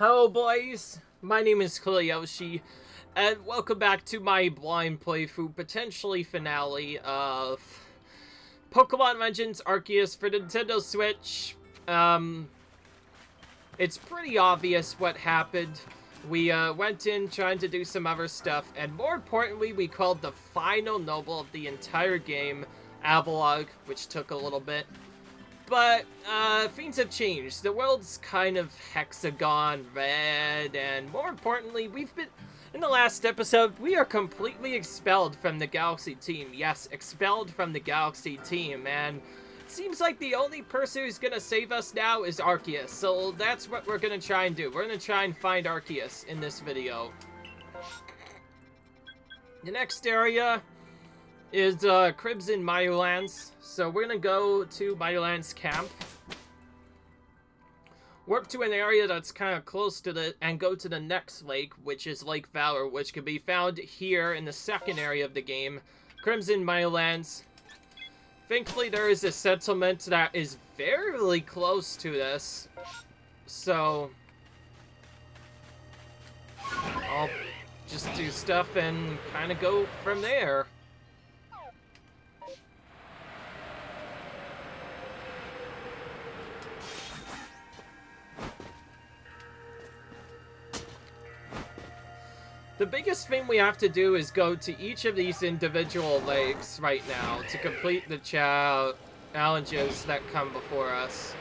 Hello boys, my name is Yoshi, and welcome back to my blind playthrough, potentially finale of Pokémon Legends Arceus for Nintendo Switch. It's pretty obvious what happened. We went in trying to do some other stuff, and more importantly, we called the final noble of the entire game, Avalog, which took a little bit. But, things have changed. The world's kind of hexagon red, and more importantly, in the last episode, we are completely expelled from the Galaxy team. Yes, expelled from the Galaxy team, and it seems like the only person who's gonna save us now is Arceus, so that's what we're gonna try and do. We're gonna try and find Arceus in this video. The next area is Crimson Mirelands. So we're gonna go to Mirelands camp, warp to an area that's kind of close to and go to the next lake, which is Lake Valor, which can be found here in the second area of the game, Crimson Mirelands. Thankfully, there is a settlement that is fairly close to this, so I'll just do stuff and kind of go from there. The biggest thing we have to do is go to each of these individual lakes right now to complete the challenges that come before us.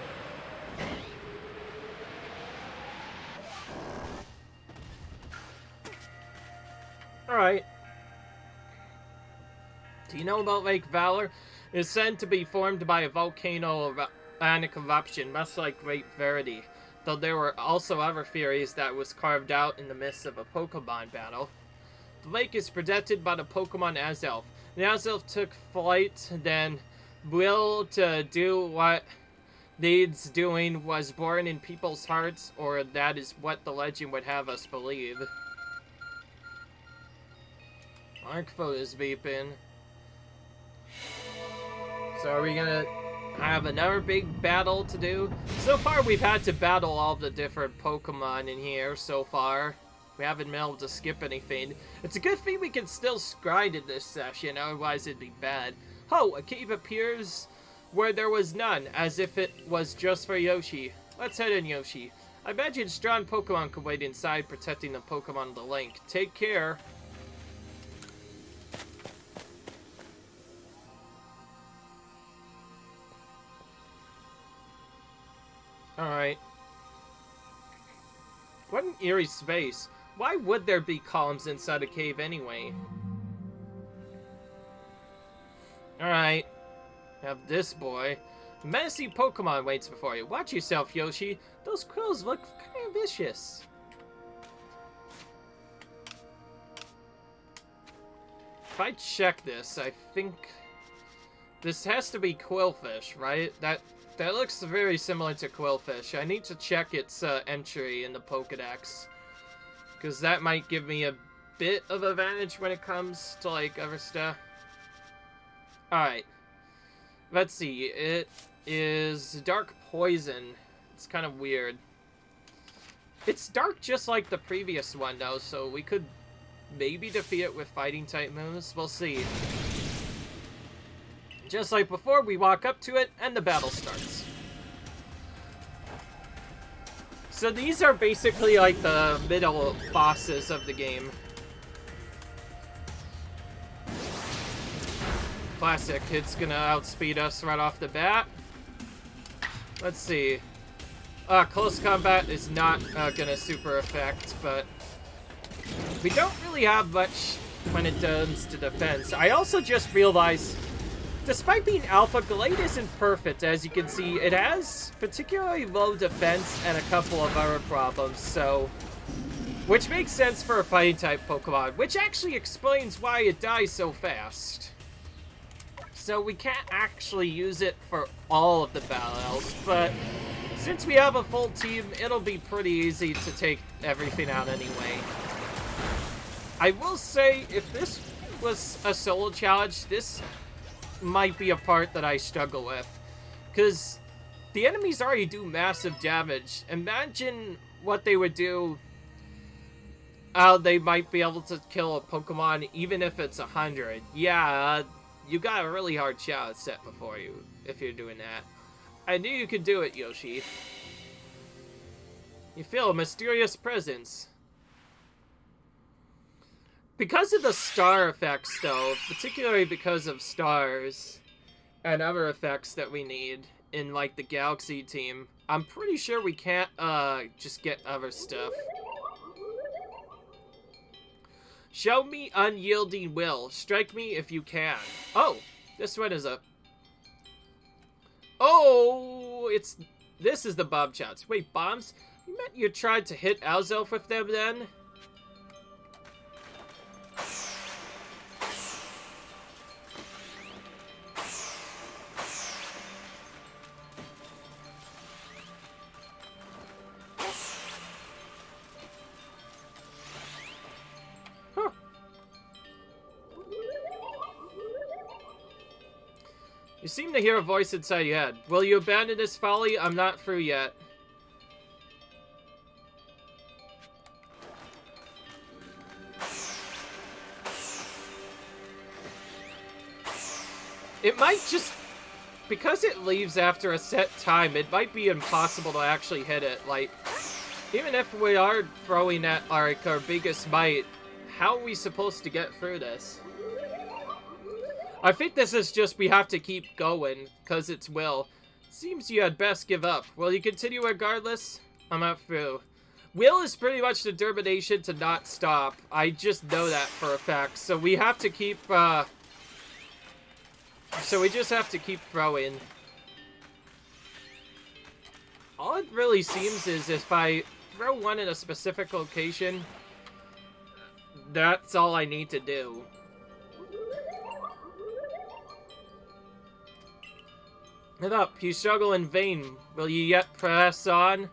Alright. Do you know about Lake Valor? It is said to be formed by a volcanic eruption, much like Great Verity. Though there were also other theories that it was carved out in the midst of a Pokemon battle. The lake is protected by the Pokemon Azelf. The Azelf took flight, then will to do what needs doing was born in people's hearts, or that is what the legend would have us believe. Arcfo is beeping. So are we gonna have another big battle to do? So far we've had to battle all the different Pokemon in here so far. We haven't been able to skip anything. It's a good thing we can still grind in this session, otherwise it'd be bad. Oh, a cave appears where there was none, as if it was just for Yoshi. Let's head in, Yoshi. I imagine strong Pokemon could wait inside protecting the Pokemon of the link. Take care. Alright. What an eerie space. Why would there be columns inside a cave anyway? Alright. Have this boy. A menacing Pokemon waits before you. Watch yourself, Yoshi. Those quills look kind of vicious. If I check this, I think this has to be Quillfish, right? That looks very similar to Quillfish. I need to check its entry in the Pokedex, because that might give me a bit of advantage when it comes to, like, other stuff. Alright. Let's see. It is Dark Poison. It's kind of weird. It's dark just like the previous one, though, so we could maybe defeat it with Fighting-type moves. We'll see. Just like before, we walk up to it, and the battle starts. So these are basically like the middle bosses of the game. Classic, it's gonna outspeed us right off the bat. Let's see. Close combat is not gonna super affect, but we don't really have much when it comes to defense. I also just realized, despite being Alpha, Glade isn't perfect. As you can see, it has particularly low defense and a couple of other problems, so which makes sense for a fighting-type Pokemon, which actually explains why it dies so fast. So we can't actually use it for all of the battles, but since we have a full team, it'll be pretty easy to take everything out anyway. I will say, if this was a solo challenge, this might be a part that I struggle with, because The enemies already do massive damage. Imagine what they would do. How they might be able to kill a Pokemon even if it's 100. Yeah, you got a really hard shot set before you if you're doing that. I knew you could do it, Yoshi. You feel a mysterious presence. Because of the star effects, though, particularly because of stars and other effects that we need in, like, the Galaxy team, I'm pretty sure we can't, just get other stuff. Show me unyielding will. Strike me if you can. Oh, this one is a... Oh, this is the bomb shots. Wait, bombs? You meant you tried to hit Alzelf with them then? You seem to hear a voice inside your head. Will you abandon this folly? I'm not through yet. It might just... Because it leaves after a set time, it might be impossible to actually hit it. Like, even if we are throwing at our biggest might, how are we supposed to get through this? I think this is just we have to keep going, because it's Will. Seems you had best give up. Will you continue regardless? I'm not through. Will is pretty much determination to not stop. I just know that for a fact. So we have to keep, So we just have to keep throwing. All it really seems is if I throw one in a specific location, that's all I need to do. Get up, you struggle in vain. Will you yet press on?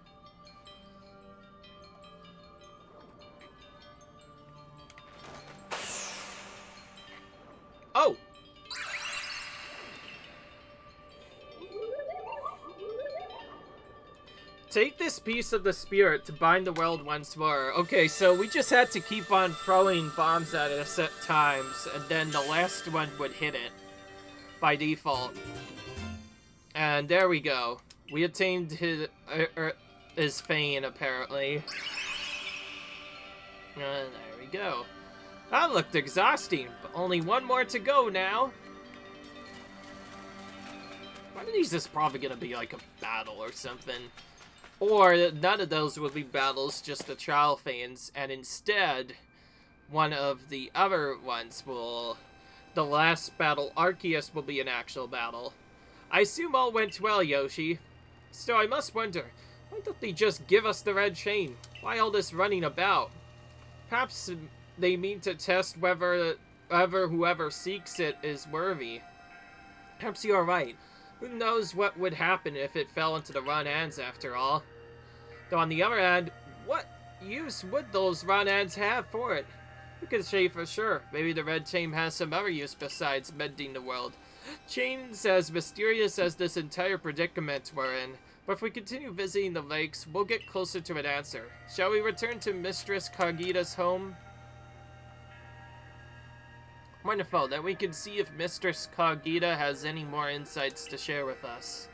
Oh! Take this piece of the spirit to bind the world once more. Okay, so we just had to keep on throwing bombs at it at set times, and then the last one would hit it by default. And there we go. We attained his fame, apparently. And there we go. That looked exhausting, but only one more to go now. One of these is probably gonna be like a battle or something. Or none of those will be battles, just the trial fans, and instead, one of the other ones will... The last battle, Arceus, will be an actual battle. I assume all went well, Yoshi. Still, I must wonder, why don't they just give us the red chain? Why all this running about? Perhaps they mean to test whether whoever seeks it is worthy. Perhaps you are right. Who knows what would happen if it fell into the wrong hands after all? Though on the other hand, what use would those wrong hands have for it? Who can say for sure? Maybe the red chain has some other use besides mending the world. Chains as mysterious as this entire predicament we're in, but if we continue visiting the lakes, we'll get closer to an answer. Shall we return to Mistress Kagita's home? Wonderful, then we can see if Mistress Kagita has any more insights to share with us.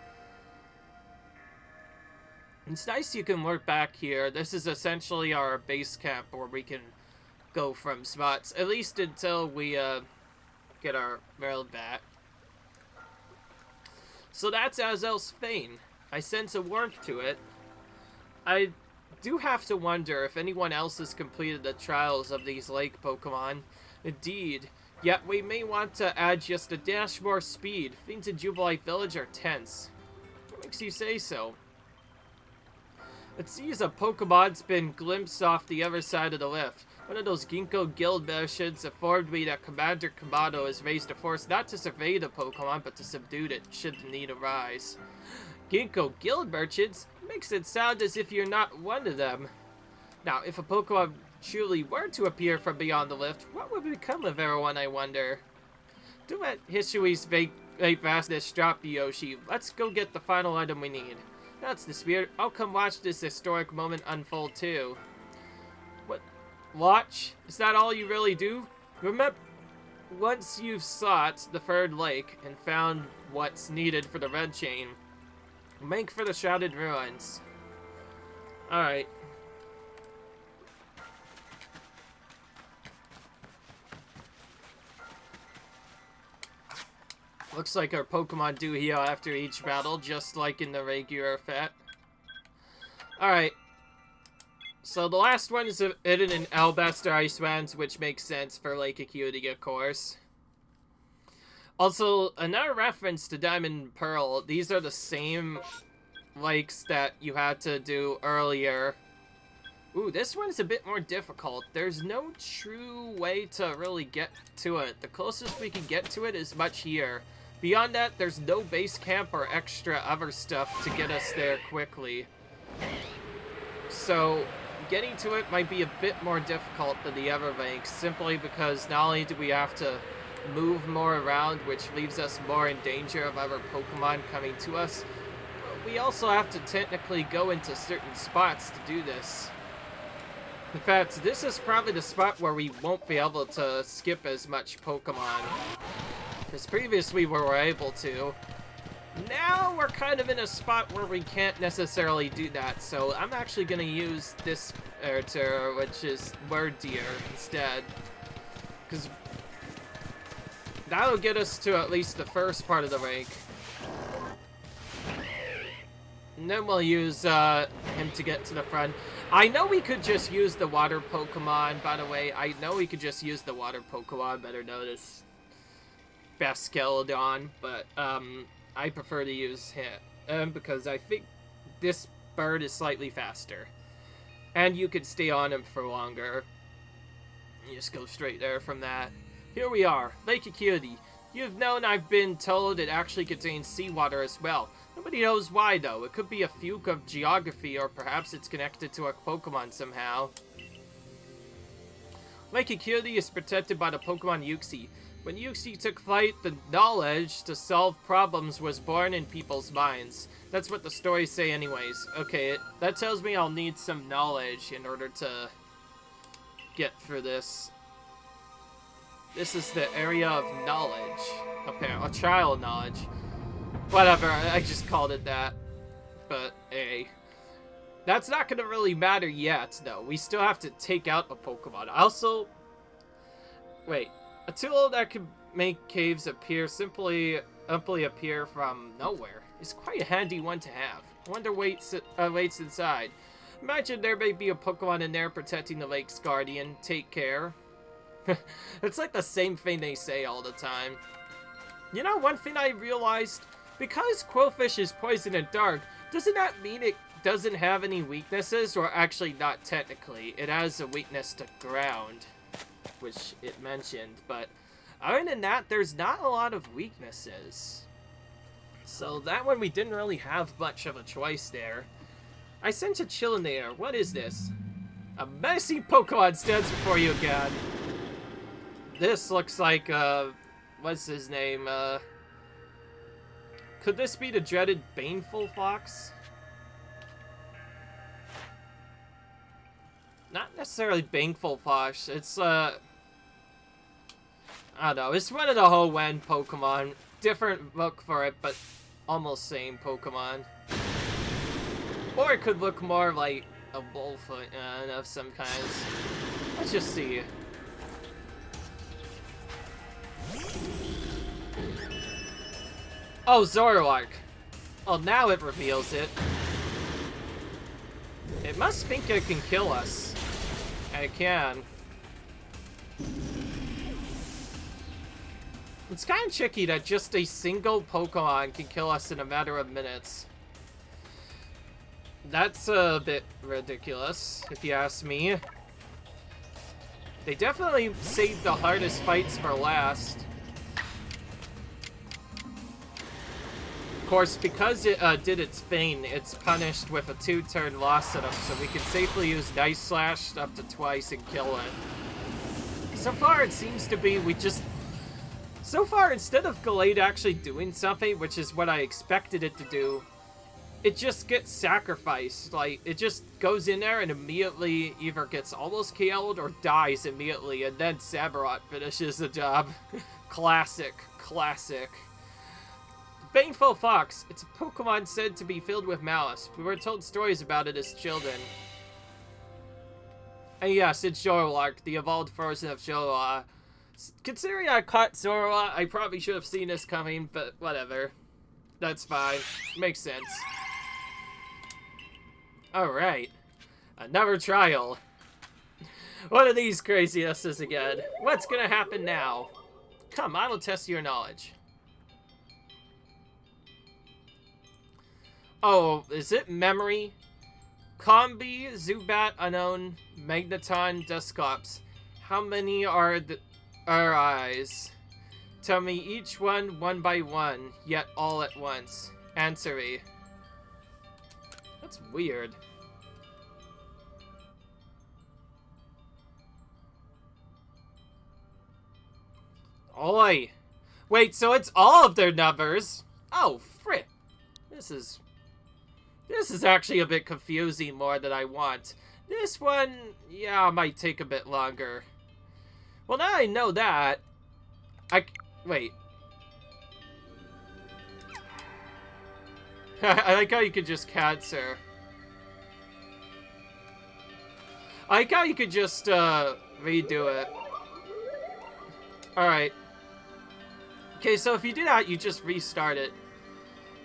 It's nice you can work back here. This is essentially our base camp where we can go from spots, at least until we get our world back. So that's Azel's fane. I sense a warmth to it. I do have to wonder if anyone else has completed the trials of these lake Pokemon. Indeed, yet we may want to add just a dash more speed. Things in Jubilite Village are tense. What makes you say so? It seems a Pokemon's been glimpsed off the other side of the lift. One of those Ginkgo guild merchants informed me that Commander Kamado has raised a force not to survey the Pokemon, but to subdue it should the need arise. Ginkgo guild merchants? Makes it sound as if you're not one of them. Now, if a Pokemon truly were to appear from beyond the lift, what would become of everyone, I wonder? Do let history's Hey, fastness, drop the Yoshi. Let's go get the final item we need. That's the spirit. I'll come watch this historic moment unfold too. What? Watch? Is that all you really do? Remember, once you've sought the third lake and found what's needed for the red chain, make for the Shrouded Ruins. Alright. Looks like our Pokemon do heal after each battle, just like in the regular FET. Alright. So the last one is hidden in Alabaster Icelands, which makes sense for Lake Acuity, of course. Also, another reference to Diamond and Pearl. These are the same lakes that you had to do earlier. Ooh, this one's a bit more difficult. There's no true way to really get to it. The closest we can get to it is much here. Beyond that, there's no base camp or extra other stuff to get us there quickly. So, getting to it might be a bit more difficult than the other lakes, simply because not only do we have to move more around, which leaves us more in danger of other Pokemon coming to us, but we also have to technically go into certain spots to do this. In fact, this is probably the spot where we won't be able to skip as much Pokemon, because previously we were able to. Now we're kind of in a spot where we can't necessarily do that, so I'm actually going to use this Erter, which is Word Deer, instead. Because that'll get us to at least the first part of the lake. And then we'll use him to get to the front. I know we could just use the water Pokemon, by the way. I know we could just use the water Pokemon, better notice. Baskeldon, but I prefer to use him because I think this bird is slightly faster. And you could stay on him for longer. You just go straight there from that. Here we are, Lake Acuity. You've known I've been told it actually contains seawater as well. Nobody knows why, though. It could be a fluke of geography, or perhaps it's connected to a Pokemon somehow. Lake Acuity is protected by the Pokemon Uxie. When Uxie took flight, the knowledge to solve problems was born in people's minds. That's what the stories say anyways. Okay, that tells me I'll need some knowledge in order to get through this. This is the area of knowledge. Apparently, a trial of knowledge. Whatever, I just called it that. But, hey. That's not gonna really matter yet, though. We still have to take out a Pokemon. Also... Wait. A tool that can make caves simply appear from nowhere is quite a handy one to have. I wonder waits inside. Imagine there may be a Pokemon in there protecting the lake's guardian. Take care. It's like the same thing they say all the time. You know, one thing I realized, because Quillfish is poison and dark, doesn't that mean it doesn't have any weaknesses? Or actually, not technically. It has a weakness to ground, which it mentioned, but other than that, there's not a lot of weaknesses. So that one we didn't really have much of a choice there. I sense a chill in the air. What is this? A menacing Pokemon stands before you again. This looks like, what's his name? Could this be the dreaded Baneful Fox? Not necessarily Baneful Fox. It's, I don't know. It's one of the Hoenn Pokemon. Different look for it, but almost same Pokemon. Or it could look more like a Bullfoot of some kinds. Let's just see. Oh, Zoroark. Oh, now it reveals it. It must think it can kill us. And it can. It's kind of tricky that just a single Pokemon can kill us in a matter of minutes. That's a bit ridiculous, if you ask me. They definitely saved the hardest fights for last. Of course, because it did its thing, it's punished with a 2-turn loss setup, so we can safely use Night Slash up to twice and kill it. So far, it seems to be we just So far, instead of Gallade actually doing something, which is what I expected it to do, it just gets sacrificed. Like, it just goes in there and immediately either gets almost KO'd or dies immediately, and then Samurott finishes the job. Classic. Classic. Baneful Fox. It's a Pokemon said to be filled with malice. We were told stories about it as children. And yes, it's Zoroark, the evolved version of Zoroark. Considering I caught Zoroark, I probably should have seen this coming, but whatever. That's fine. Makes sense. Alright. Another trial. One of these crazinesses again. What's gonna happen now? Come, I will test your knowledge. Oh, is it memory? Combi, Zubat, Unknown, Magneton, Dusclops. How many are our eyes? Tell me each one by one, yet all at once. Answer me. That's weird. Oi! Wait, so it's all of their numbers? Oh, frick. This is actually a bit confusing more than I want. This one, yeah, might take a bit longer. Well, now I know that. Wait. I like how you could just cancel. I like how you could just, redo it. Alright. Okay, so if you do that, you just restart it.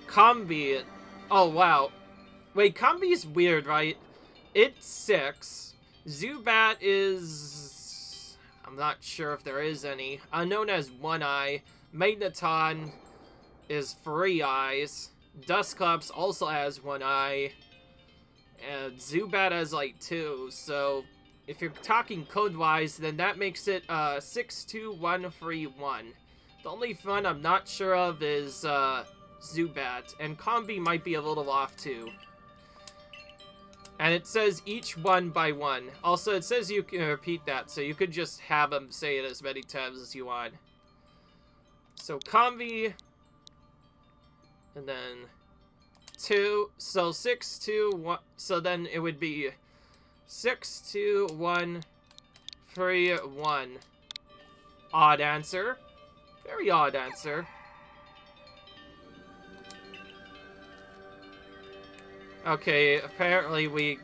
Combi. Oh, wow. Wait, Combi's weird, right? It's 6. Zubat is... I'm not sure if there is any. Unknown has 1 eye. Magneton is 3 eyes. Dusclops also has 1 eye. And Zubat has, like, 2. So, if you're talking code-wise, then that makes it 62131. The only one I'm not sure of is Zubat. And Combi might be a little off, too. And it says each one by one. Also, it says you can repeat that, so you could just have them say it as many times as you want. So, Combi. And then 2. So, 6, 2, 1. So then it would be 6, 2, 1, 3, 1. Odd answer. Very odd answer. Okay, apparently we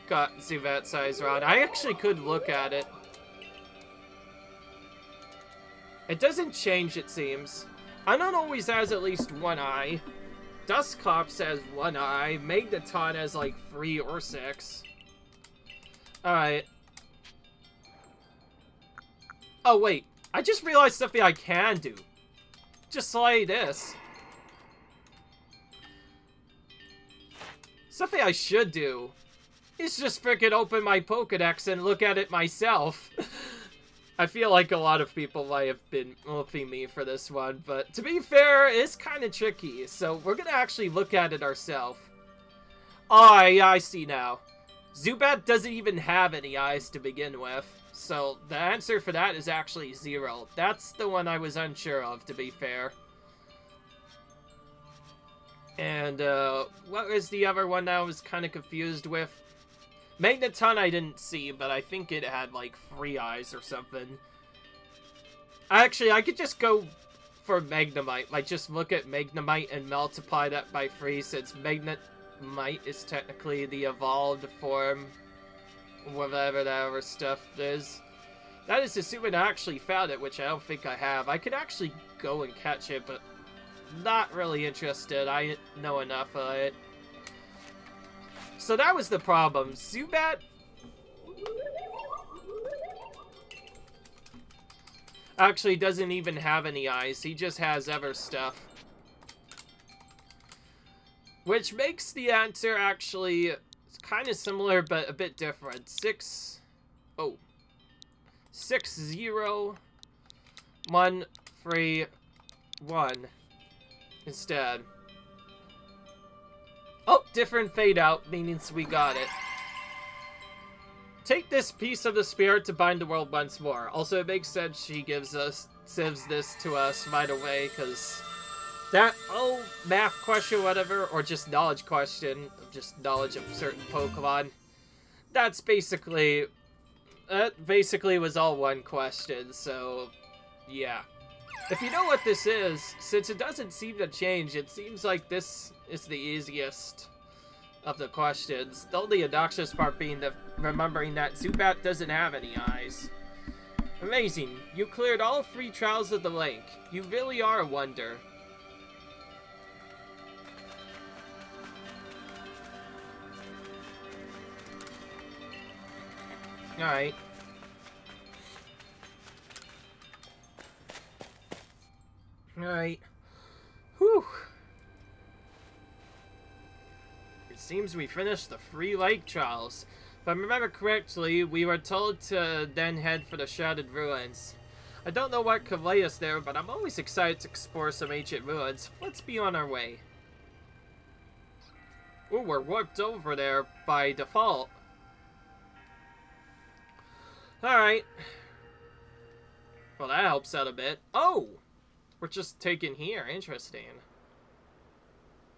got Zubat's size wrong. I actually could look at it. It doesn't change, it seems. Unknown always has at least 1 eye. Dusclops has 1 eye. Magneton has like 3 or 6. Alright. Oh, wait. I just realized something I can do. Just like this. Something I should do is just freaking open my Pokédex and look at it myself. I feel like a lot of people might have been wolfing me for this one, but to be fair, it's kind of tricky, so we're gonna actually look at it ourselves. Oh, yeah, I see now. Zubat doesn't even have any eyes to begin with, so the answer for that is actually 0. That's the one I was unsure of, to be fair. And, what was the other one that I was kind of confused with? Magneton I didn't see, but I think it had, like, 3 eyes or something. Actually, I could just go for Magnemite. Like, just look at Magnemite and multiply that by 3, since Magnemite is technically the evolved form. Whatever that other stuff is. That is assuming I actually found it, which I don't think I have. I could actually go and catch it, but... not really interested. I know enough of it. So that was the problem. Zubat actually doesn't even have any eyes. He just has other stuff. Which makes the answer actually kind of similar, but a bit different. 6, 0, 1, 3, 1. Instead. Oh, different fade out, means we got it. Take this piece of the spirit to bind the world once more. Also, it makes sense she gives us sieves this to us right away, because that, math question, whatever, or just knowledge question, just knowledge of certain Pokemon, that basically was all one question, so, yeah. If you know what this is, since it doesn't seem to change, it seems like this is the easiest of the questions. The only obnoxious part being remembering that Zubat doesn't have any eyes. Amazing. You cleared all 3 trials of the lake. You really are a wonder. Alright. Alright. Whew. It seems we finished the 3 lake trials. If I remember correctly, we were told to then head for the Shrouded Ruins. I don't know what could lay us there, but I'm always excited to explore some ancient ruins. Let's be on our way. Ooh, we're warped over there by default. Alright. Well, that helps out a bit. Oh! We're just taken here. Interesting.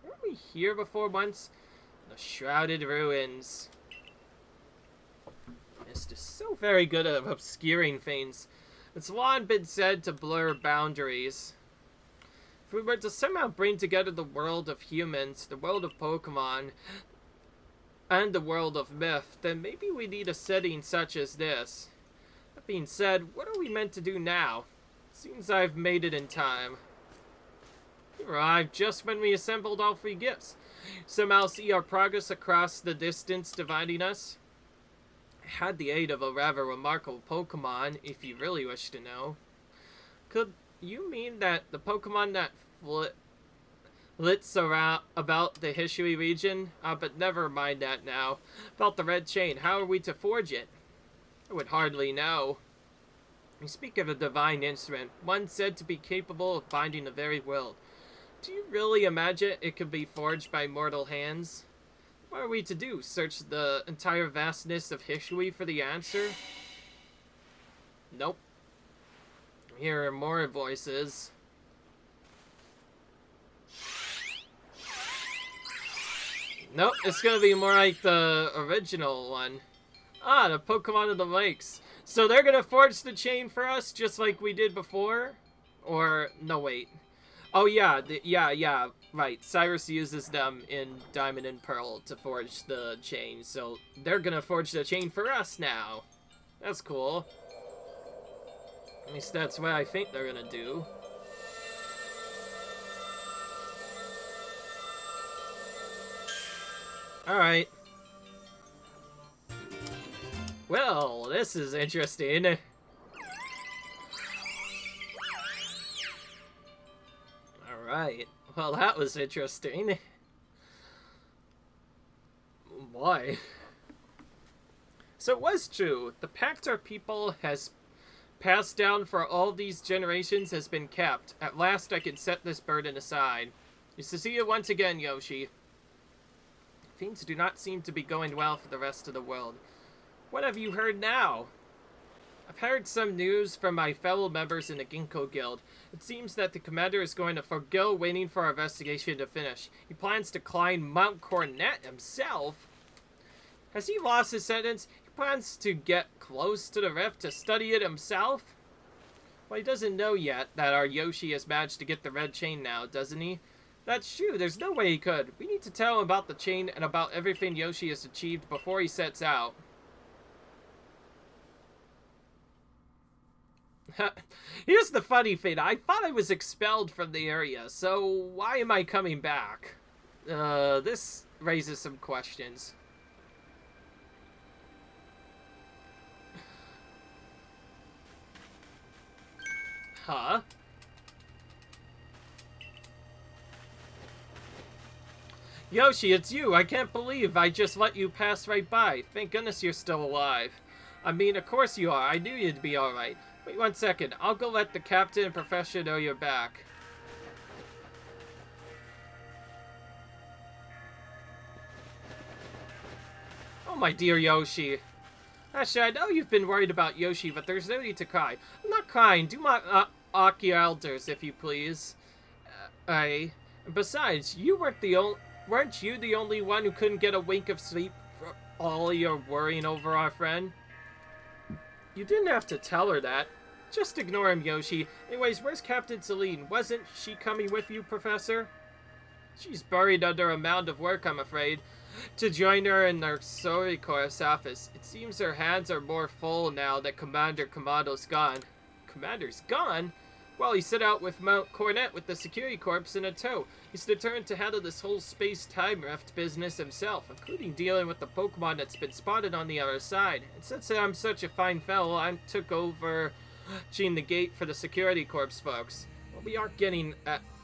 Weren't we here before once? The Shrouded Ruins. Mist is so very good at obscuring things. It's long been said to blur boundaries. If we were to somehow bring together the world of humans, the world of Pokemon, and the world of myth, then maybe we need a setting such as this. That being said, what are we meant to do now? Seems I've made it in time. We arrived just when we assembled all 3 gifts. Somehow see our progress across the distance dividing us. I had the aid of a rather remarkable Pokemon, if you really wish to know. Could you mean that the Pokemon that flits around about the Hishui region? But never mind that now. About the red chain, how are we to forge it? I would hardly know. We speak of a divine instrument, one said to be capable of binding the very world. Do you really imagine it could be forged by mortal hands? What are we to do? Search the entire vastness of Hishui for the answer? Nope. Here are more voices. Nope, it's gonna be more like the original one. Ah, the Pokemon of the Lakes. So they're gonna forge the chain for us, just like we did before? Or, no wait. Oh yeah, yeah, right. Cyrus uses them in Diamond and Pearl to forge the chain, so they're gonna forge the chain for us now. That's cool. At least that's what I think they're gonna do. Alright. Well, this is interesting. Alright. Well, that was interesting. Why? So it was true. The pact our people has passed down for all these generations has been kept. At last I can set this burden aside. It's to see you once again, Yoshi. Things do not seem to be going well for the rest of the world. What have you heard now? I've heard some news from my fellow members in the Ginkgo Guild. It seems that the commander is going to forgo waiting for our investigation to finish. He plans to climb Mount Coronet himself. Has he lost his sentence? He plans to get close to the rift to study it himself? Well, he doesn't know yet that our Yoshi has managed to get the red chain now, doesn't he? That's true, there's no way he could. We need to tell him about the chain and about everything Yoshi has achieved before he sets out. Here's the funny thing. I thought I was expelled from the area, so why am I coming back? This raises some questions. Huh? Yoshi, it's you! I can't believe I just let you pass right by. Thank goodness you're still alive. I mean, of course you are. I knew you'd be alright. Wait 1 second. I'll go let the captain and professor know you're back. Oh, my dear Yoshi. Actually, I know you've been worried about Yoshi, but there's no need to cry. I'm not crying. Aki elders, if you please. Besides, weren't you the only one who couldn't get a wink of sleep for all your worrying over our friend? You didn't have to tell her that. Just ignore him, Yoshi. Anyways, where's Captain Celine? Wasn't she coming with you, Professor? She's buried under a mound of work, I'm afraid. To join her in our Soriko's office. It seems her hands are more full now that Commander Komodo's gone. Commander's gone? Well, he set out with Mount Cornet with the security corps in a tow. He's determined to handle this whole space-time rift business himself, including dealing with the Pokemon that's been spotted on the other side. And since I'm such a fine fellow, I took over the gate for the security corps folks. Well, we aren't getting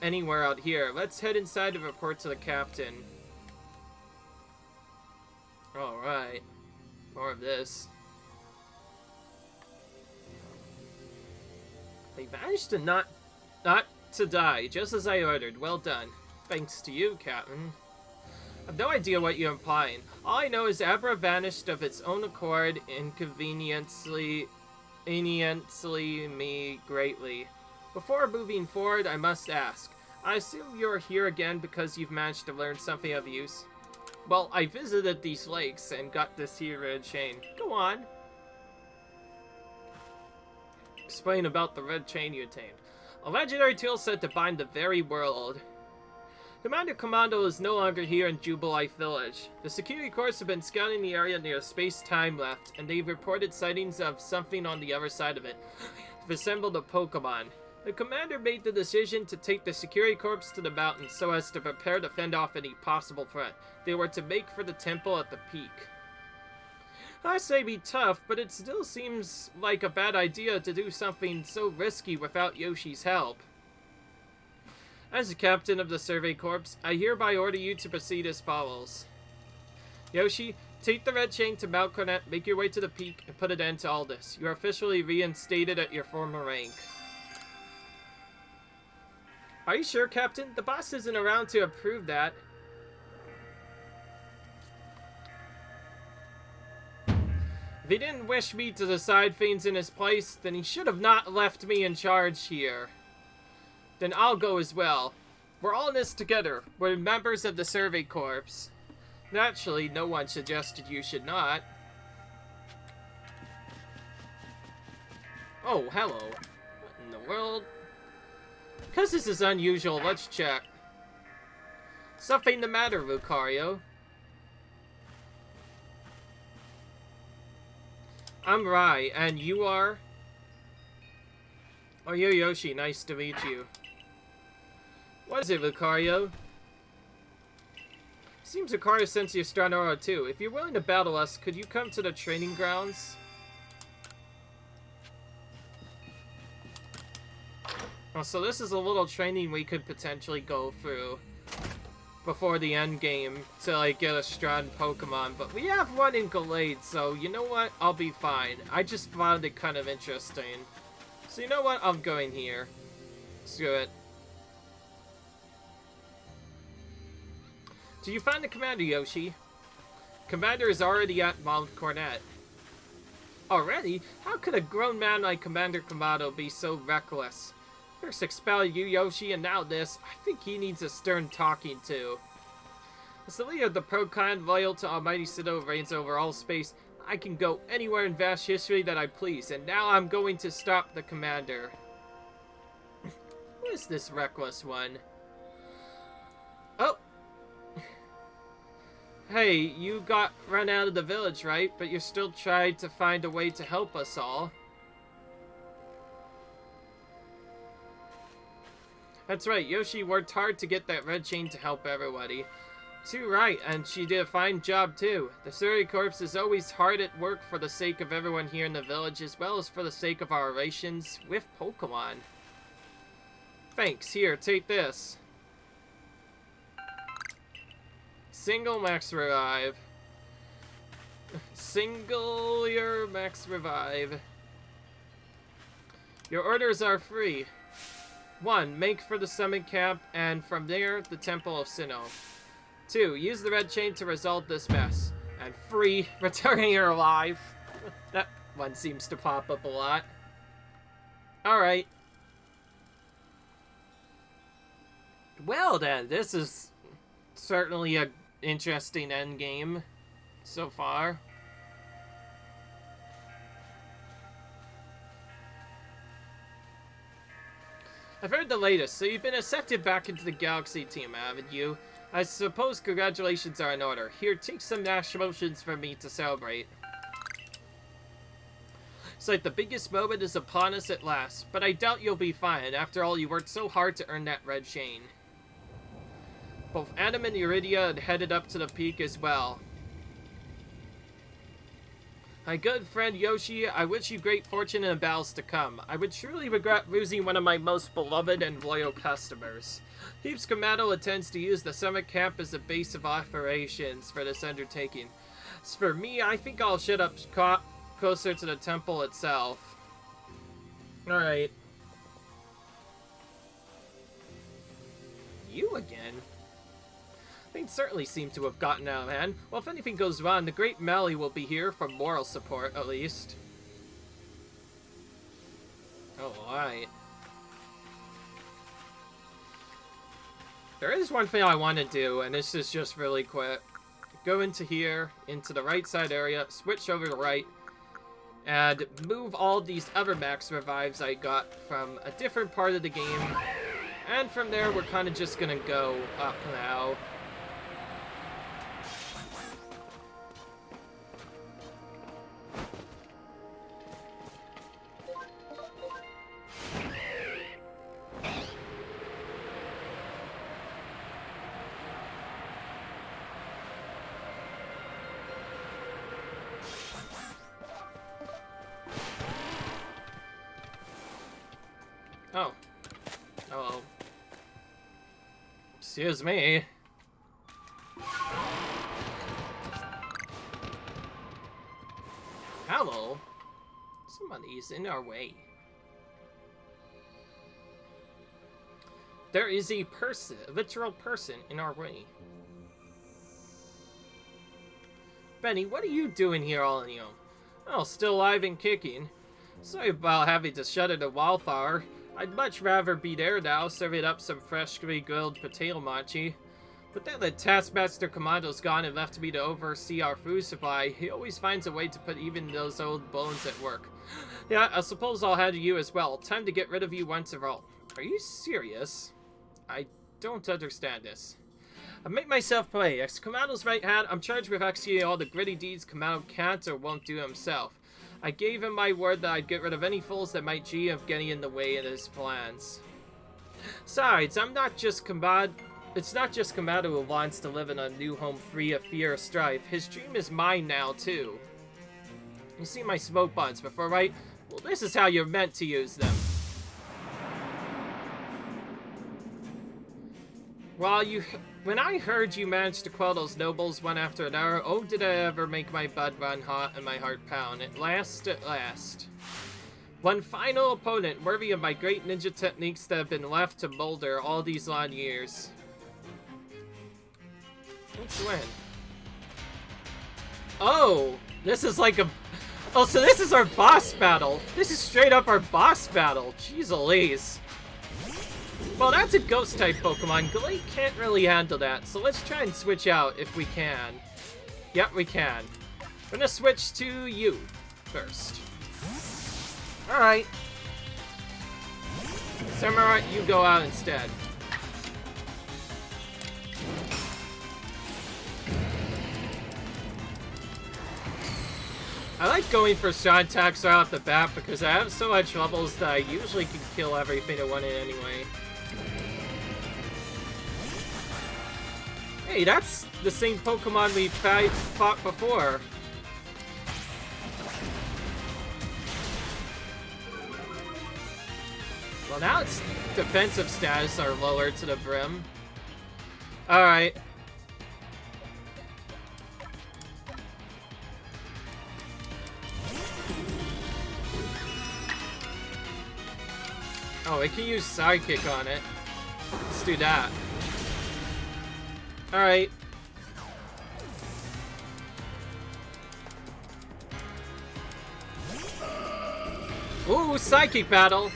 anywhere out here. Let's head inside and report to the captain. Alright. More of this. They managed to not to die, just as I ordered. Well done. Thanks to you, Captain. I have no idea what you're implying. All I know is Abra vanished of its own accord, inconveniently me greatly. Before moving forward, I must ask. I assume you're here again because you've managed to learn something of use? Well, I visited these lakes and got this here red chain. Go on. Explain about the red chain you attained. A legendary tool set to bind the very world. Commander Commando is no longer here in Jubilife Village. The security corps have been scouting the area near space-time left, and they've reported sightings of something on the other side of it. They've assembled a Pokemon. The commander made the decision to take the security corps to the mountains so as to prepare to fend off any possible threat. They were to make for the temple at the peak. I say be tough, but it still seems like a bad idea to do something so risky without Yoshi's help. As the captain of the Survey Corps, I hereby order you to proceed as follows. Yoshi, take the red chain to Mount Cornet, make your way to the peak, and put an end to all this. You are officially reinstated at your former rank. Are you sure, Captain? The boss isn't around to approve that. If he didn't wish me to decide things in his place, then he should have not left me in charge here. Then I'll go as well. We're all in this together. We're members of the Survey Corps. Naturally, no one suggested you should not. Oh, hello. What in the world? Because this is unusual, let's check. Something the matter, Lucario? I'm Rai, and you are? Oh, you're Yoshi. Nice to meet you. What is it, Lucario? Seems Lucario sends you Stranora too. If you're willing to battle us, could you come to the training grounds? Oh, so this is a little training we could potentially go through before the end game to like get a strong Pokemon, but we have one in Gallade, so you know what? I'll be fine. I just found it kind of interesting. So you know what? I'm going here. Screw it. Do you find the commander, Yoshi? Commander is already at Mount Cornet. Already? How could a grown man like Commander Komodo be so reckless? First expel you, Yoshi, and now this. I think he needs a stern talking to. As the leader of the Pro Clan, loyal to Almighty Sido reigns over all space, I can go anywhere in vast history that I please, and now I'm going to stop the commander. Who is this reckless one? Oh! Hey, you got run out of the village, right? But you still tried to find a way to help us all. That's right, Yoshi worked hard to get that red chain to help everybody. Too right, and she did a fine job too. The Surrey Corps is always hard at work for the sake of everyone here in the village, as well as for the sake of our relations with Pokemon. Thanks, here, take this. Single max revive. Single your max revive. Your orders are free. 1. Make for the summit camp, and from there, the Temple of Sinnoh. 2. Use the red chain to resolve this mess. And free, returning her alive. That one seems to pop up a lot. Alright. Well then, this is certainly a interesting endgame so far. I've heard the latest, so you've been accepted back into the Galaxy team, haven't you? I suppose congratulations are in order. Here, take some Nash motions from me to celebrate. It's like the biggest moment is upon us at last, but I doubt you'll be fine. After all, you worked so hard to earn that red chain. Both Adam and Iridia had headed up to the peak as well. My good friend Yoshi, I wish you great fortune in the battles to come. I would truly regret losing one of my most beloved and loyal customers. Heaps Commando intends to use the summit camp as a base of operations for this undertaking. As for me, I think I'll shut up closer to the temple itself. Alright. You again? Things certainly seem to have gotten out of hand. Well, if anything goes wrong, the Great Melly will be here for moral support, at least. Oh, alright. There is one thing I want to do, and this is just really quick. Go into here, into the right side area, switch over to right, and move all these other max revives I got from a different part of the game. And from there, we're kind of just gonna go up now. Oh. Hello. Excuse me. Hello. Somebody's in our way. There is a person, a literal person in our way. Benny, what are you doing here all on your own? Oh, still alive and kicking. Sorry about having to shutter the wildflower. I'd much rather be there now, serving up some freshly grilled potato mochi. But now that Taskmaster Commando's gone and left me to oversee our food supply, he always finds a way to put even those old bones at work. Yeah, I suppose I'll head to you as well. Time to get rid of you once and for all. Are you serious? I don't understand this. I make myself play. As Commando's right hand, I'm charged with executing all the gritty deeds Commando can't or won't do himself. I gave him my word that I'd get rid of any fools that might G of getting in the way of his plans. Besides, it's not just Commando who wants to live in a new home free of fear or strife. His dream is mine now, too. You see my smoke buds before, right? Well, this is how you're meant to use them. When I heard you managed to quell those nobles one after another, oh, did I ever make my blood run hot and my heart pound. At last. One final opponent worthy of my great ninja techniques that have been left to molder all these long years. Let's win. Oh, this is like a... Oh, so this is our boss battle. This is straight up our boss battle. Jeez Louise. Well, that's a ghost-type Pokemon. Galate can't really handle that, so let's try and switch out if we can. Yep, we can. I'm gonna switch to you first. Alright. Samurai, you go out instead. I like going for strong attacks right off the bat because I have so much levels that I usually can kill everything I want it anyway. Hey, that's the same Pokemon we fought before. Well, now its defensive status are lower to the brim. Alright. Oh, I can use Sidekick on it. Let's do that. Alright. Ooh, Psychic battle!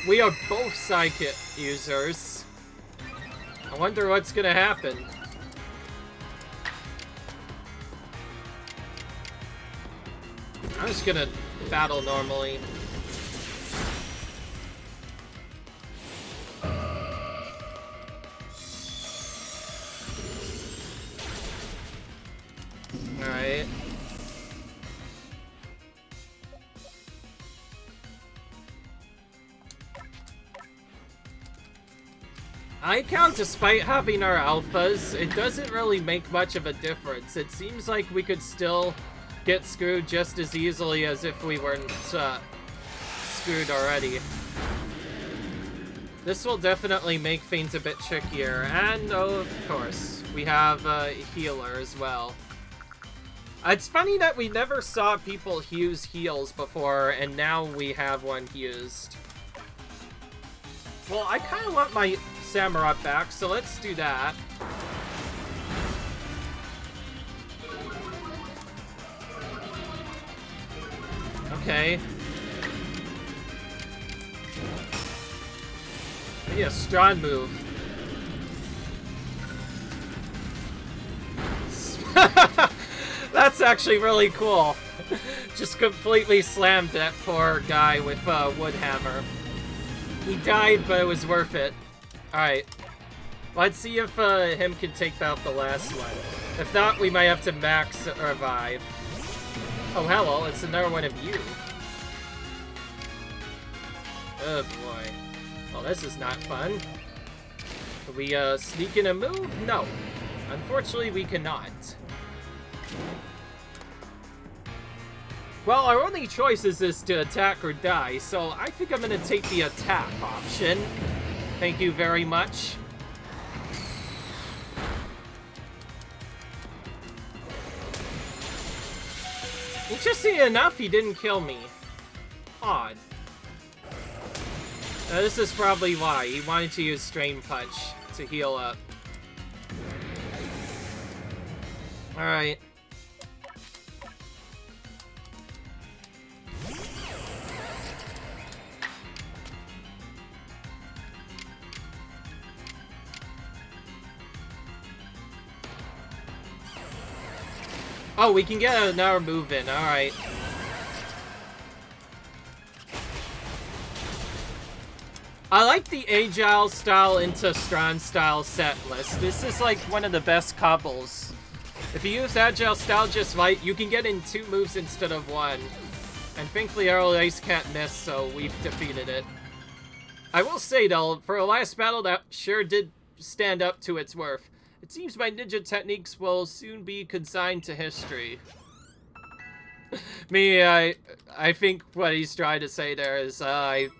We are both Psychic users. I wonder what's gonna happen. I'm just gonna battle normally. Alright. I count despite having our alphas, it doesn't really make much of a difference. It seems like we could still get screwed just as easily as if we weren't screwed already. This will definitely make things a bit trickier. And, oh, of course, we have a healer as well. It's funny that we never saw people use heals before, and now we have one used. Well, I kind of want my Samurai back, so let's do that. Okay. Maybe a strong move. That's actually really cool. Just completely slammed that poor guy with a wood hammer. He died, but it was worth it. Alright. Let's see if him can take out the last one. If not, we might have to max revive. Oh, hello, it's another one of you. Oh, boy. Well, this is not fun. Can we, sneak in a move? No. Unfortunately, we cannot. Well, our only choice is to attack or die, so I think I'm gonna take the attack option. Thank you very much. Interesting enough, he didn't kill me. Odd. Now, this is probably why. He wanted to use Strain Punch to heal up. Alright. Oh, we can get another move in. Alright. I like the Agile style into Strong style set list. This is like one of the best combos. If you use Agile style just right, you can get in 2 moves instead of 1. And thankfully our Ace can't miss, so we've defeated it. I will say though, for a last battle that sure did stand up to its worth. It seems my ninja techniques will soon be consigned to history. I think what he's trying to say there is, I'm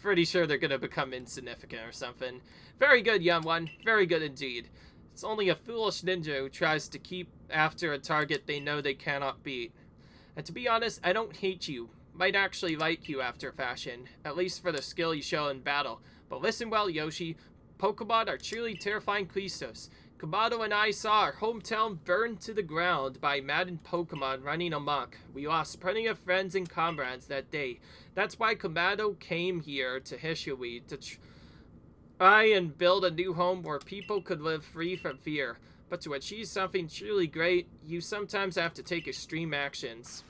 pretty sure they're gonna become insignificant or something. Very good, young one. Very good indeed. It's only a foolish ninja who tries to keep after a target they know they cannot beat. And to be honest, I don't hate you. Might actually like you after fashion, at least for the skill you show in battle. But listen well, Yoshi. Pokemon are truly terrifying creatures. Kamado and I saw our hometown burned to the ground by maddened Pokemon running amok. We lost plenty of friends and comrades that day. That's why Kamado came here to Hishui, to try and build a new home where people could live free from fear. But to achieve something truly great, you sometimes have to take extreme actions.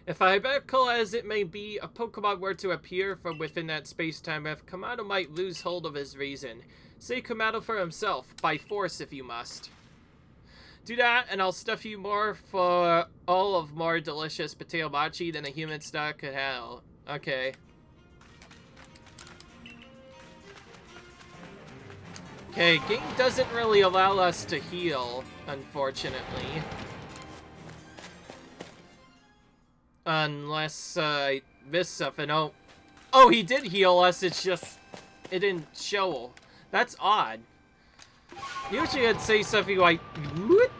If identical as it may be, a Pokemon were to appear from within that space-time rift, Kamado might lose hold of his reason. Say Kamado for himself, by force if you must. Do that, and I'll stuff you more for all of more delicious potato mochi than a human stomach could handle. Okay. Okay, game doesn't really allow us to heal, unfortunately. Unless I missed something. Oh, he did heal us, it's just, it didn't show. That's odd. Usually I'd say something like, whoop,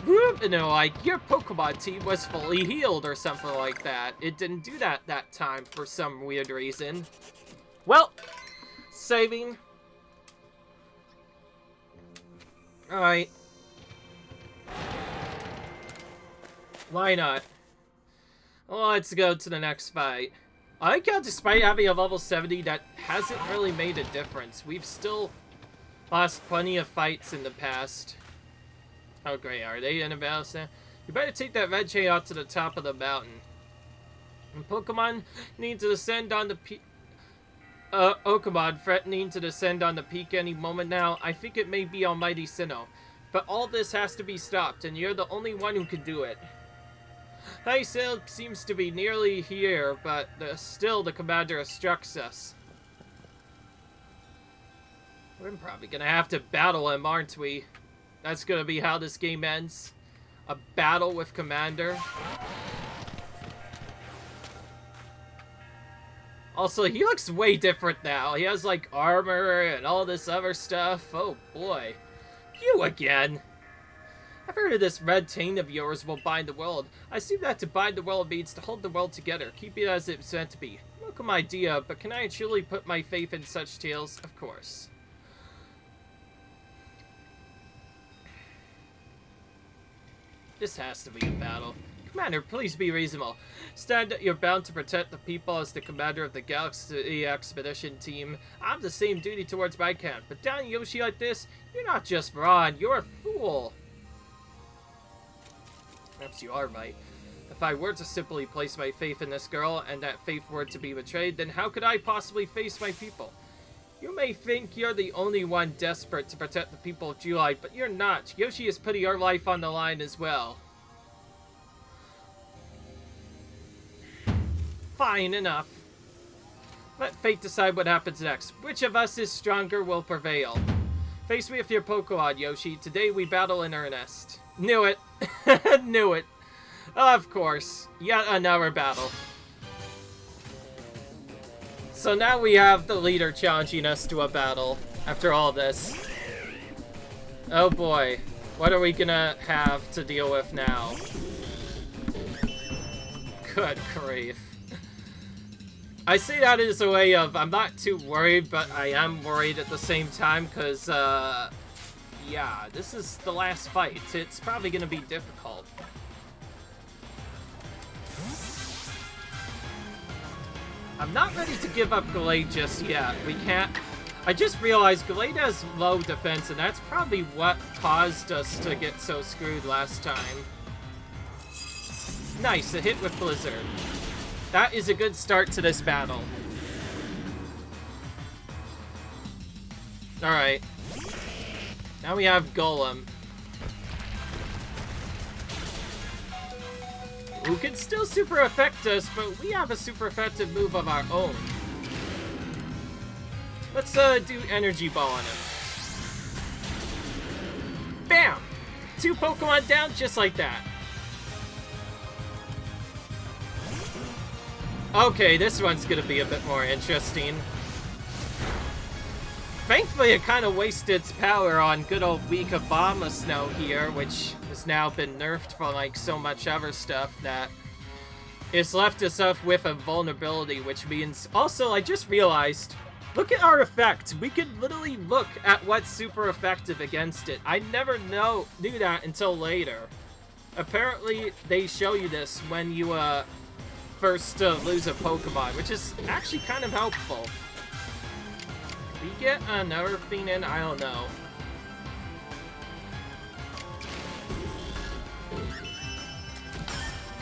whoop, you know, like, your Pokemon team was fully healed or something like that. It didn't do that time for some weird reason. Well, saving. Alright. Why not? Well, let's go to the next fight. I like how despite having a level 70, that hasn't really made a difference. We've still lost plenty of fights in the past. How great are they in a battle stand? You better take that red chain out to the top of the mountain. And Pokemon need to descend on the peak. Okamon threatening to descend on the peak any moment now. I think it may be Almighty Sinnoh. But all this has to be stopped, and you're the only one who can do it. Hysail seems to be nearly here, but still the commander obstructs us. We're probably gonna have to battle him, aren't we? That's gonna be how this game ends. A battle with Commander. Also, he looks way different now. He has, like, armor and all this other stuff. Oh, boy. You again! I've heard of this red chain of yours will bind the world. I assume that to bind the world means to hold the world together, keep it as it's meant to be. Welcome idea, but can I truly put my faith in such tales? Of course. This has to be a battle. Commander, please be reasonable. Stand that you're bound to protect the people as the commander of the Galaxy Expedition team. I have the same duty towards my camp, but down Yoshi like this, you're not just wrong, you're a fool. Perhaps you are right. If I were to simply place my faith in this girl, and that faith were to be betrayed, then how could I possibly face my people? You may think you're the only one desperate to protect the people of July, but you're not. Yoshi is putting your life on the line as well. Fine, enough. Let fate decide what happens next. Which of us is stronger will prevail. Face me with your Pokemon, Yoshi. Today we battle in earnest. Knew it. Knew it. Of course. Yet another battle. So now we have the leader challenging us to a battle after all this. Oh boy. What are we gonna have to deal with now? Good grief. I say that as a way of, I'm not too worried, but I am worried at the same time, because, yeah, this is the last fight. It's probably going to be difficult. I'm not ready to give up Gallade just yet. We can't... I just realized Gallade has low defense, and that's probably what caused us to get so screwed last time. Nice, a hit with Blizzard. That is a good start to this battle. Alright. Now we have Golem. Who can still super affect us, but we have a super effective move of our own. Let's do Energy Ball on him. Bam! 2 Pokemon down just like that. Okay, this one's gonna be a bit more interesting. Thankfully, it kind of wasted its power on good old weak Abomasnow here, which has now been nerfed for like so much other stuff that it's left us up with a vulnerability, which means... Also, I just realized, look at our effect. We could literally look at what's super effective against it. I never knew that until later. Apparently, they show you this when you, first lose a Pokemon, which is actually kind of helpful. We get another thing in? I don't know.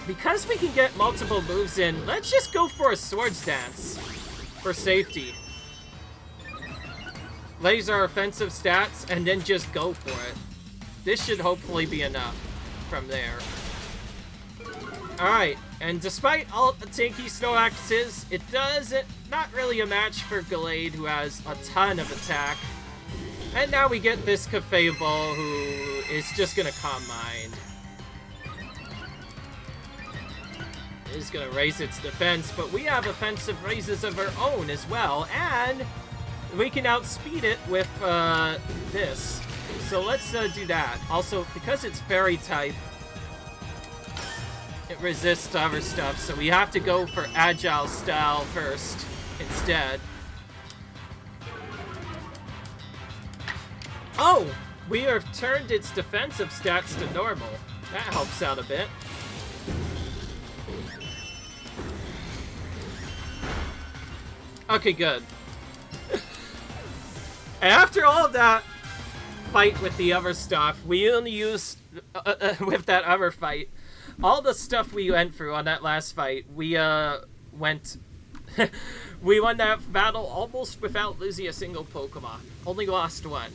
Because we can get multiple moves in, let's just go for a Swords Dance for safety. Raise our offensive stats and then just go for it. This should hopefully be enough from there. Alright, and despite all the tanky Snorlax is, it doesn't, not really a match for Gallade, who has a ton of attack. And now we get this Clefable, who is just gonna Calm Mind. It is gonna raise its defense, but we have offensive raises of our own as well, and we can outspeed it with this. So let's do that. Also, because it's Fairy type, it resists other stuff, so we have to go for Agile style first instead. Oh! We have turned its defensive stats to normal. That helps out a bit. Okay, good. After all of that fight with the other stuff, we only used, with that other fight, all the stuff we went through on that last fight, we went... we won that battle almost without losing a single Pokemon. Only lost one.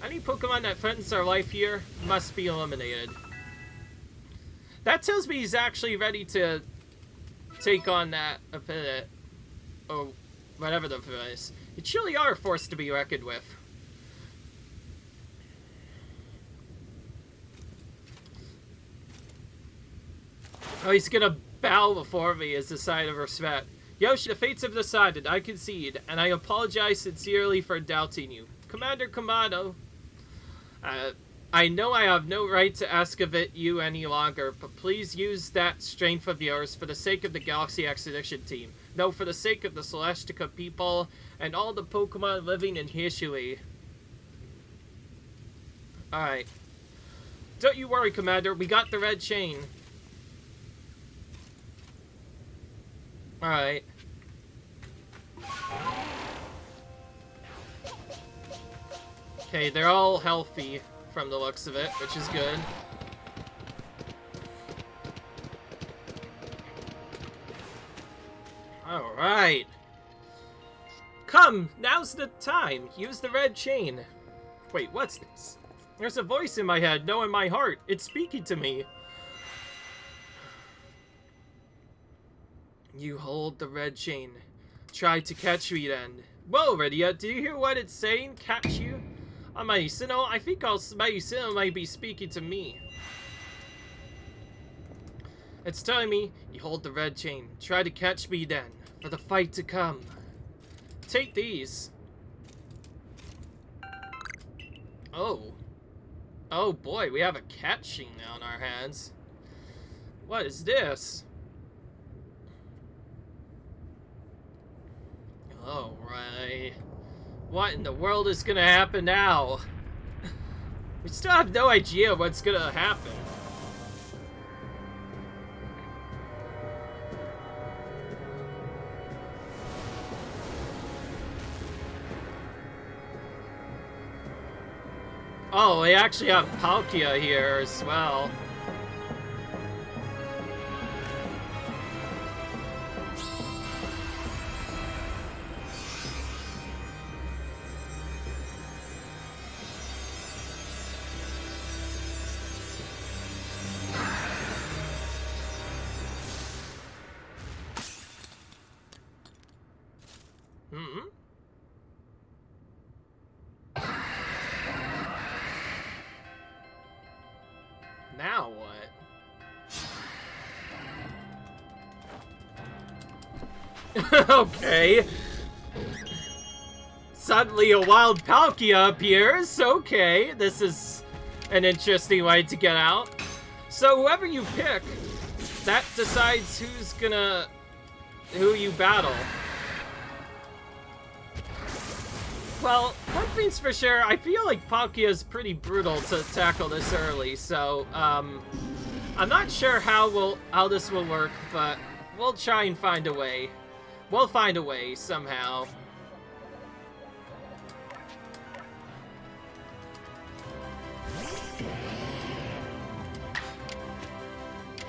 Any Pokemon that threatens our life here must be eliminated. That tells me he's actually ready to take on that opponent, or whatever the thing is. You truly are a force to be reckoned with. Oh, he's gonna bow before me as a sign of respect. Yoshi, the fates have decided. I concede, and I apologize sincerely for doubting you. Commander Kamado, I know I have no right to ask of it you any longer, but please use that strength of yours for the sake of the Galaxy Expedition team. No, for the sake of the Celestica people and all the Pokemon living in Hishui. Alright. Don't you worry, Commander. We got the red chain. Alright. Okay, they're all healthy from the looks of it, which is good. Alright. Come, now's the time. Use the red chain. Wait, what's this? There's a voice in my head, no in my heart. It's speaking to me. You hold the red chain. Try to catch me then. Whoa, Redia, do you hear what it's saying? Catch you? Mayusino, I think Mayusino might be speaking to me. It's telling me, you hold the red chain. Try to catch me then, for the fight to come. Take these. Oh. Oh boy, we have a catching now on our hands. What is this? Oh, right. What in the world is gonna happen now? We still have no idea what's gonna happen. Oh, we actually have Palkia here as well. Now what? Okay. Suddenly a wild Palkia appears. Okay, this is an interesting way to get out. So whoever you pick, that decides who you battle. Well, one thing's for sure, I feel like Palkia is pretty brutal to tackle this early, so, I'm not sure how this will work, but we'll try and find a way. We'll find a way, somehow.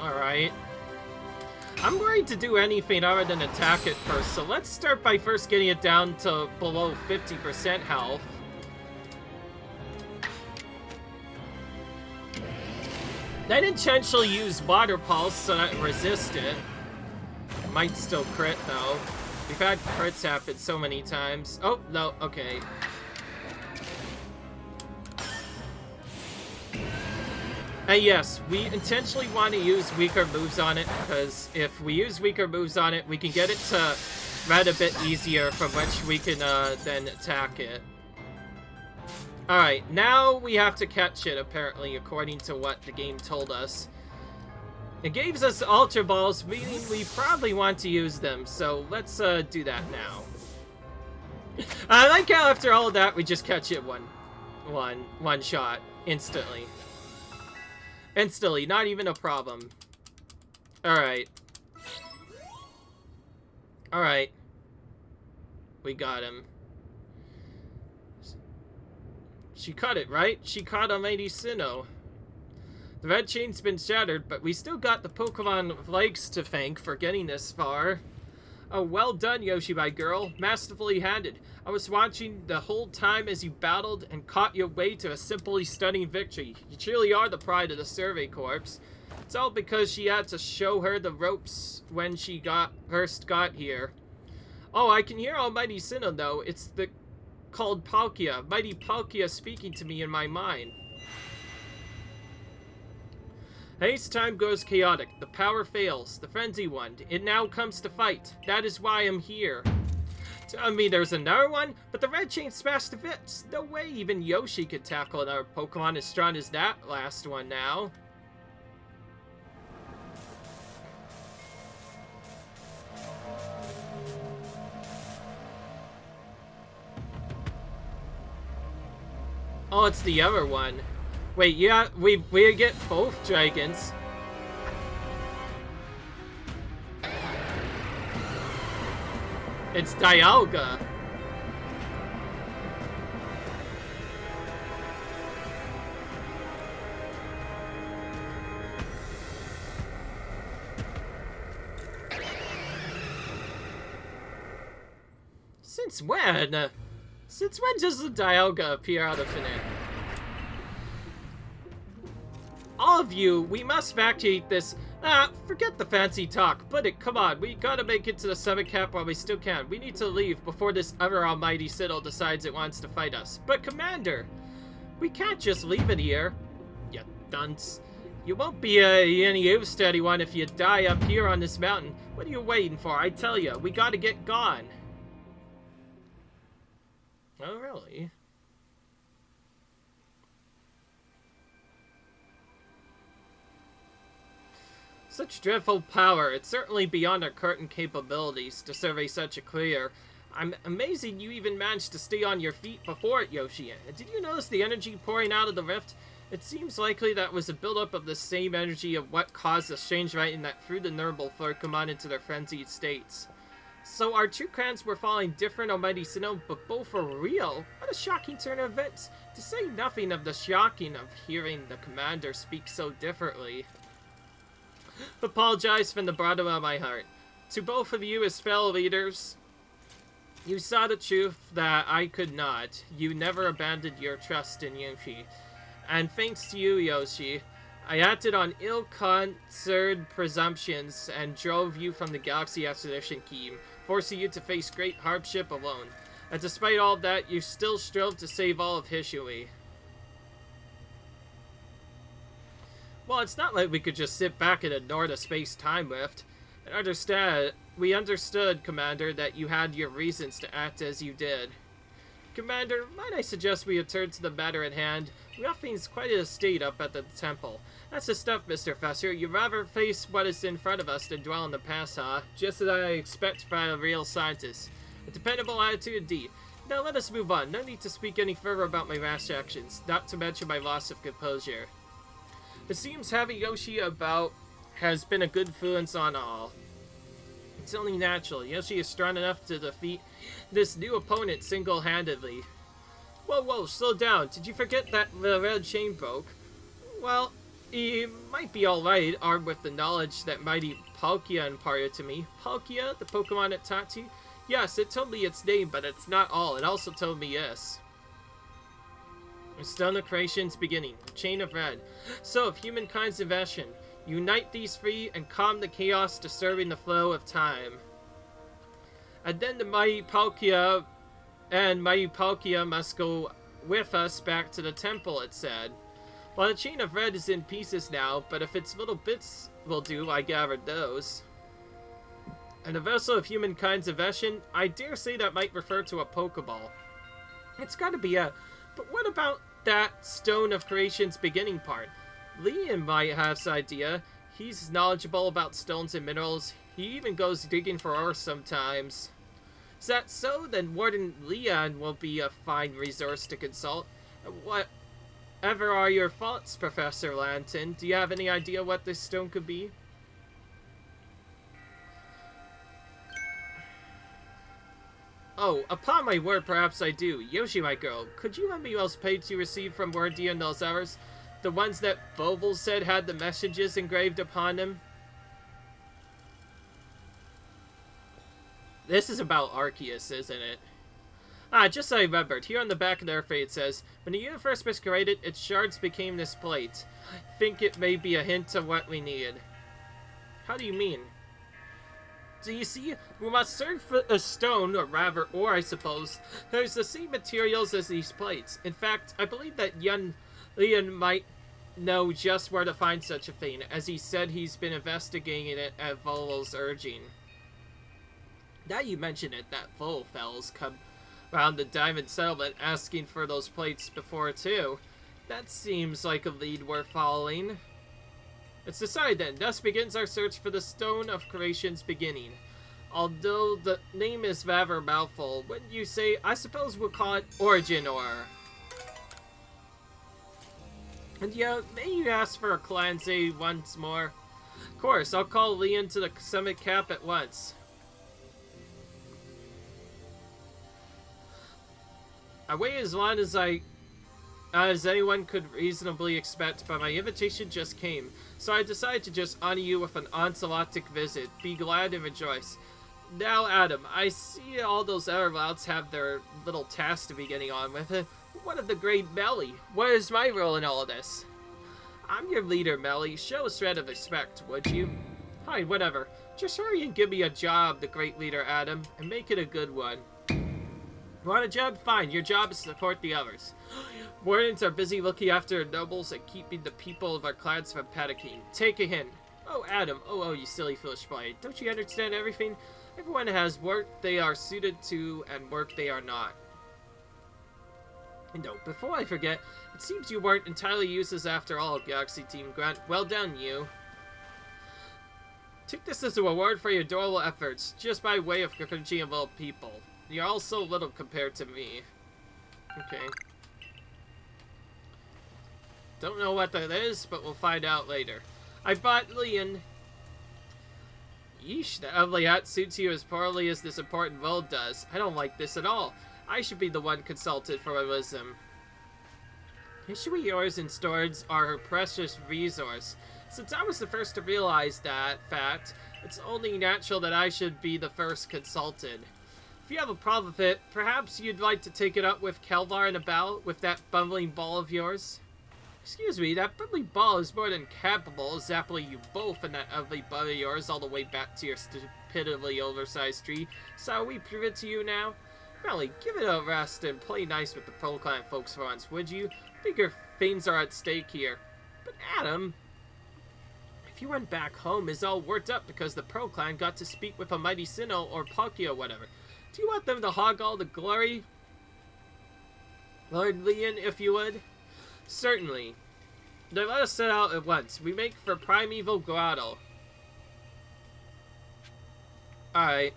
Alright. I'm going to do anything other than attack it first, so let's start by first getting it down to below 50% health. Then intentionally use Water Pulse so that it resists it. Might still crit, though. We've had crits happen so many times. Oh, no, okay. And yes, we intentionally want to use weaker moves on it, because if we use weaker moves on it, we can get it to red a bit easier, from which we can then attack it. Alright, now we have to catch it, apparently, according to what the game told us. It gives us Ultra Balls, meaning we probably want to use them, so let's do that now. I like how after all of that, we just catch it one shot, instantly. Instantly, not even a problem. Alright. Alright. we got him. She caught it, right? She caught a mighty Sinnoh. The red chain's been shattered, but we still got the Pokemon of legs to thank for getting this far. Oh, well done, Yoshi, my girl. Masterfully handed. I was watching the whole time as you battled and caught your way to a simply stunning victory. You truly are the pride of the Survey Corps. It's all because she had to show her the ropes when she first got here. Oh, I can hear Almighty Sinnoh, though. It's called Palkia. Mighty Palkia speaking to me in my mind. Haste time goes chaotic. The power fails. The frenzy won. It now comes to fight. That is why I'm here. Tell me there's another one? But the red chain smashed to bits. No way even Yoshi could tackle another Pokemon as strong as that last one now. Oh, it's the other one. Wait, yeah, we get both dragons. It's Dialga. Since when? Since when does the Dialga appear out of thin air? All of you, we must vacate this. Forget the fancy talk. Put it, come on. We gotta make it to the summit cap while we still can. We need to leave before this other almighty Sinnoh decides it wants to fight us. But Commander, we can't just leave it here. You dunce. You won't be any use to anyone if you die up here on this mountain. What are you waiting for? I tell you, we gotta get gone. Oh, really? Such dreadful power. It's certainly beyond our current capabilities to survey such a clear. I'm amazing you even managed to stay on your feet before it, Yoshi. Did you notice the energy pouring out of the rift? It seems likely that was a buildup of the same energy of what caused the strange writing that threw the Nurgle Pokemon into their frenzied states. So our two clans were following different Almighty Sinnoh, but both were real? What a shocking turn of events, to say nothing of the shocking of hearing the commander speak so differently. Apologize from the bottom of my heart. To both of you as fellow leaders, you saw the truth that I could not. You never abandoned your trust in Yoshi. And thanks to you, Yoshi, I acted on ill-considered presumptions and drove you from the Galaxy Expedition team, forcing you to face great hardship alone. And despite all that, you still strove to save all of Hishui. Well, it's not like we could just sit back and ignore the space-time rift. We understood, Commander, that you had your reasons to act as you did. Commander, might I suggest we return to the matter at hand? We have things quite a state up at the temple. That's the stuff, Mr. Fessor. You'd rather face what is in front of us than dwell in the past, huh? Just as I expect from a real scientist. A dependable attitude indeed. Now let us move on. No need to speak any further about my rash actions, not to mention my loss of composure. It seems having Yoshi about has been a good influence on all. It's only natural. Yoshi is strong enough to defeat this new opponent single-handedly. Whoa, slow down. Did you forget that the red chain broke? Well, he might be alright, armed with the knowledge that mighty Palkia imparted to me. Palkia, the Pokemon it taught to? Yes, it told me its name, but it's not all. It also told me this. The stone of creation's beginning, the chain of red. So, of humankind's invention, unite these three and calm the chaos disturbing the flow of time. And then the mighty Palkia must go with us back to the temple, it said. Well, the chain of red is in pieces now, but if its little bits will do, I gathered those. And the vessel of humankind's invention, I dare say that might refer to a Pokeball. It's gotta be a... But what about that stone of creation's beginning part? Liam might have this idea. He's knowledgeable about stones and minerals. He even goes digging for ore sometimes. Is that so? Then Warden Leon will be a fine resource to consult. Whatever are your thoughts, Professor Lanton? Do you have any idea what this stone could be? Oh, upon my word, perhaps I do. Yoshi, my girl, could you lend me those plates you received from Wordy and those others? The ones that Vovel said had the messages engraved upon them? This is about Arceus, isn't it? Ah, just so I remembered. Here on the back of their fate it says, when the universe masqueraded, its shards became this plate. I think it may be a hint of what we need. How do you mean? So you see, we must search for a stone, or rather, or I suppose, there's the same materials as these plates. In fact, I believe that Leon might know just where to find such a thing, as he said he's been investigating it at Vol's urging. Now you mention it, that Vol fellow's come around the Diamond Settlement asking for those plates before too. That seems like a lead worth following. It's decided then. Thus begins our search for the Stone of Creation's beginning. Although the name is rather mouthful, wouldn't you say? I suppose we'll call it Origin or... And yeah, may you ask for a cleanse once more? Of course, I'll call Leon to the summit cap at once. I waited as long as anyone could reasonably expect, but my invitation just came, so I decided to just honor you with an onslaughtic visit. Be glad and rejoice. Now, Adam, I see all those other louds have their little tasks to be getting on with. What of the great Melly? What is my role in all of this? I'm your leader, Melly. Show a shred of respect, would you? Fine, whatever. Just hurry and give me a job, the great leader, Adam, and make it a good one. Want a job? Fine. Your job is to support the others. Wardens are busy looking after nobles and keeping the people of our clans from panicking. Take a hint. Oh, Adam. Oh, you silly foolish boy. Don't you understand everything? Everyone has work they are suited to and work they are not. And no, before I forget, it seems you weren't entirely useless after all, Galaxy Team Grunt. Well done, you. Take this as a reward for your adorable efforts, just by way of encouraging of all people. You're all so little compared to me. Okay. Don't know what that is, but we'll find out later. I bought Leon. Yeesh, that ugly hat suits you as poorly as this important role does. I don't like this at all. I should be the one consulted for my wisdom. History, yours, and storage are her precious resource. Since I was the first to realize that fact, it's only natural that I should be the first consulted. If you have a problem with it, perhaps you'd like to take it up with Kelvar and about with that bumbling ball of yours? Excuse me, that bumbling ball is more than capable of zapping you both and that ugly butt of yours all the way back to your stupidly oversized tree. So we prove it to you now? Melly, give it a rest and play nice with the Pro Clan folks for once, would you? Bigger things are at stake here. But Adam, if you went back home, is all worked up because the Pro Clan got to speak with a mighty Sinnoh or Palkia or whatever. Do you want them to hog all the glory? Lord Leon, if you would? Certainly. Then let us set out at once. We make for Primeval Grotto. Alright.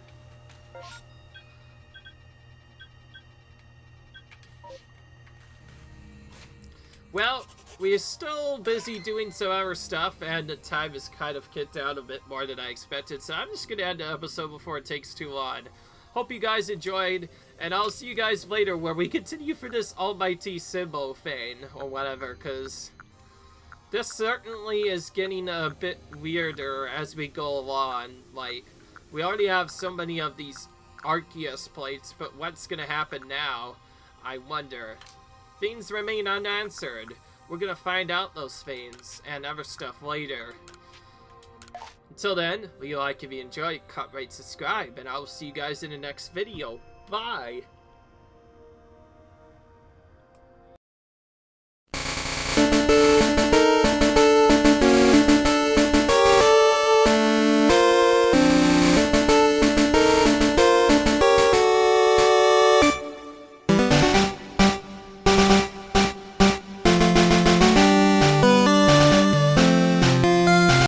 Well, we are still busy doing some other stuff, and the time is kind of kicked out a bit more than I expected, so I'm just going to end the episode before it takes too long. Hope you guys enjoyed, and I'll see you guys later where we continue for this almighty symbol thing, or whatever, because this certainly is getting a bit weirder as we go along. Like, we already have so many of these Arceus plates, but what's gonna happen now? I wonder. Things remain unanswered. We're gonna find out those things, and other stuff later. Until then, leave a like if you enjoyed, comment, rate, subscribe, and I will see you guys in the next video. Bye!